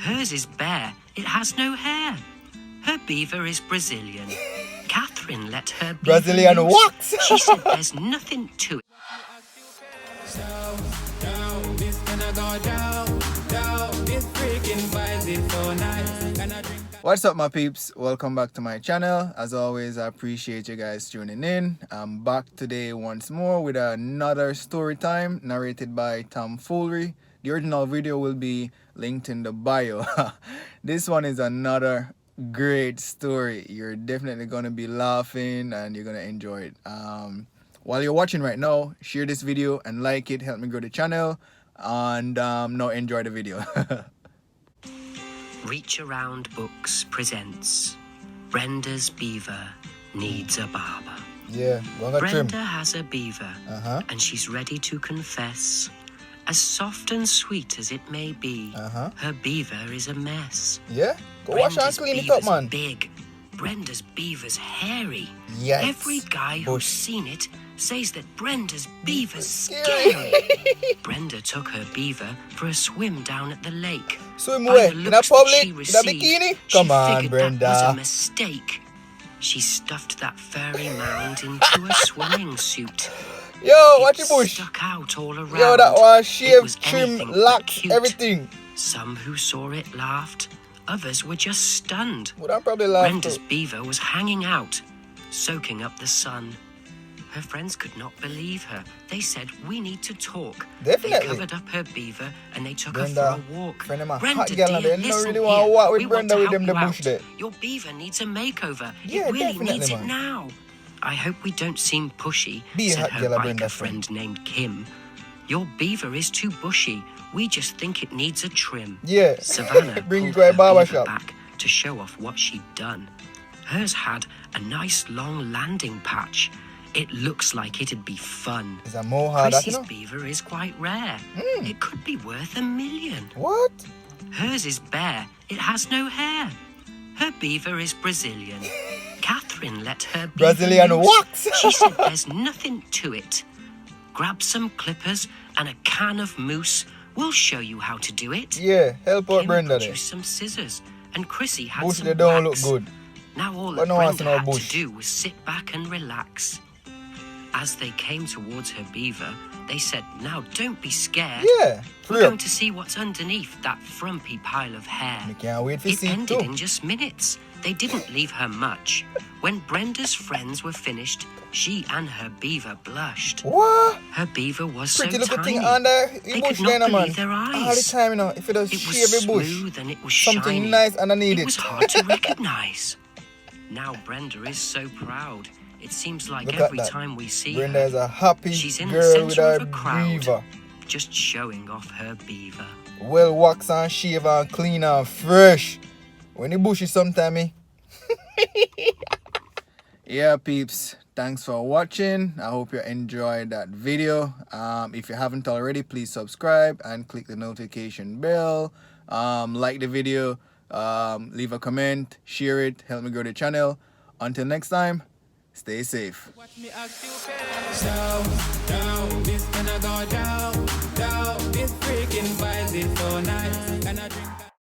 Hers is bare, it has no hair. Her beaver is Brazilian. Catherine let her beaver Brazilian loose. wax. She said there's nothing to it. What's up, my peeps? Welcome back to my channel. As always, I appreciate you guys tuning in. I'm back today once more with another story time narrated by ITomFoolery. The original video will be linked in the bio. This one is another great story. You're definitely gonna be laughing and you're gonna enjoy it. While you're watching right now, share this video and like it. Help me grow the channel. And now enjoy the video. Reach Around Books presents Brenda's Beaver Needs a Barber. Yeah, Brenda has a beaver, and she's ready to confess. As soft and sweet as it may be, her beaver is a mess. Yeah? Go wash and clean it up, man. Big. Brenda's beaver's hairy. Yikes. Every guy who's seen it says that Brenda's beaver's scary. Brenda took her beaver for a swim down at the lake. Swim where? In a public? In a bikini? Come on, Brenda. That was a mistake. She stuffed that furry mound into a swimming suit. Yo, watch your bush. Stuck out all around. Yo, that was shaved, trim, locks, everything. Some who saw it laughed. Others were just stunned. Would I probably laugh Brenda's too? beaver was hanging out, soaking up the sun. Her friends could not believe her. They said, "We need to talk." Definitely. They covered up her beaver and they took Brenda, her for a walk. friend of my Brenda, hot girl, dear, they don't listen really want to walk with we Brenda want with to them the help you bush out. there. Your beaver needs a makeover. Yeah, it really definitely, needs it man. now. I hope we don't seem pushy, Be a said hot her girl, biker Brenda, friend named Kim. Your beaver is too bushy. We just think it needs a trim. Yeah. Savannah Bring it pulled to a her barber beaver shop. back to show off what she'd done. Hers had a nice long landing patch. It looks like it'd be fun. It's a mohawk, that, you Chrissy's know? beaver is quite rare. It could be worth $1 million. What? Hers is bare. It has no hair. Her beaver is Brazilian. Catherine let her beaver Brazilian loose. wax. She said there's nothing to it. Grab some clippers and a can of mousse. We'll show you how to do it. Yeah, help out Kim Brenda there. produced some scissors, and Chrissy had Bush, some they don't wax. look good. Now all But that no one's Brenda no had bush. to do was sit back and relax. As they came towards her beaver, they said, "Now don't be scared. Yeah, We're real. going to see what's underneath that frumpy pile of hair." I can't wait to It see it ended too. in just minutes. They didn't leave her much. When Brenda's friends were finished, she and her beaver blushed. What? Her beaver was Pretty so little tiny. thing under They the bush could not there, man. believe their eyes. All the time, you know, if it does It was shave a bush, smooth and it was something shiny. nice underneath It it. was hard to recognize. Now Brenda is so proud. It seems like Look at every that. time we see Brenda her, is a happy she's in the girl with center her of a crowd, beaver. just showing off her beaver. Well waxed and shave and clean and fresh. When the bush is sometime, eh? Yeah, peeps. Thanks for watching. I hope you enjoyed that video. If you haven't already, please subscribe and click the notification bell. Like the video. Leave a comment. Share it. Help me grow the channel. Until next time, stay safe. Watch me act you down, this gonna go down, this freaking vibes is so nice. Can I drink?